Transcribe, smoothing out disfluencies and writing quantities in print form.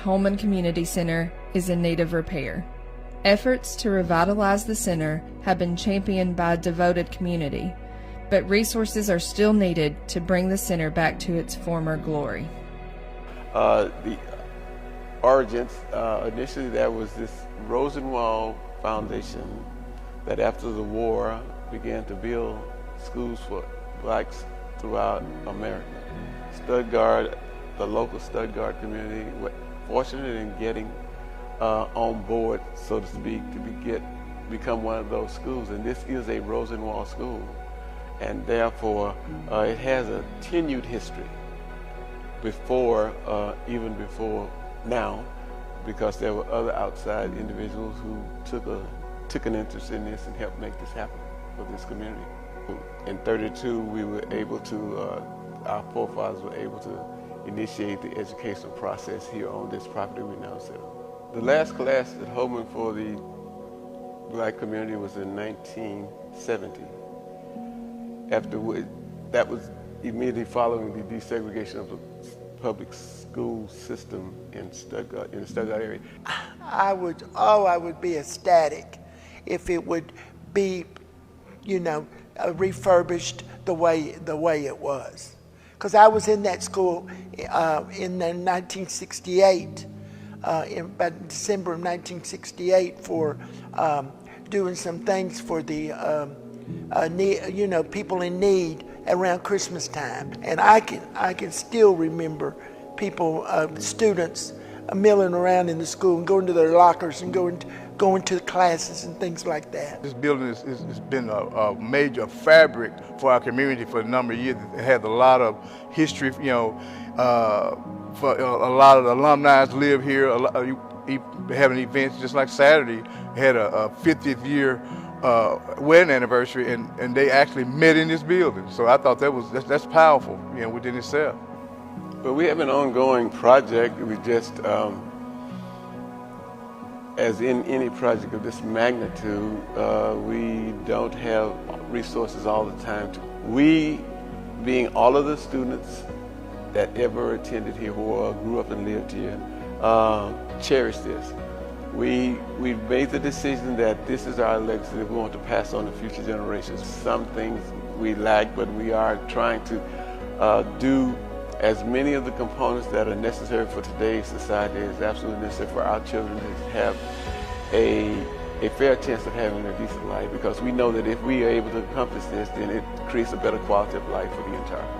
Holman Community Center is in need of repair. Efforts to revitalize the center have been championed by a devoted community, but resources are still needed to bring the center back to its former glory. The origins, initially there was this Rosenwald Foundation that after the war began to build schools for blacks throughout America. Stuttgart, the local Stuttgart community, was fortunate in getting on board, so to speak, to become one of those schools. And this is a Rosenwald school, and therefore it has a tenured history even before now, because there were other outside individuals who took an interest in this and helped make this happen for this community. In '32, we were able to, our forefathers were able to initiate the educational process here on this property we now sell. The last class at Holman for the black community was in 1970. That was immediately following the desegregation of the public school system in Stuttgart, in the Stuttgart area. I would be ecstatic if it would be, refurbished the way it was. Because I was in that school in 1968, by December of 1968, for doing some things for the people in need around Christmas time. And I can still remember people, students, milling around in the school and going to their lockers and going to classes and things like that. This building has been a major fabric for our community for a number of years. It has a lot of history, for a lot of the alumni live here. Having events just like Saturday, had a 50th year wedding anniversary, and they actually met in this building. So I thought that's powerful, within itself. But we have an ongoing project. We just, as in any project of this magnitude, we don't have resources all the time. We, being all of the students that ever attended here or grew up and lived here, cherish this. We've made the decision that this is our legacy that we want to pass on to future generations. Some things we lack, but we are trying to do as many of the components that are necessary for today's society is absolutely necessary for our children to have a fair chance of having a decent life, because we know that if we are able to accomplish this, then it creates a better quality of life for the entire community.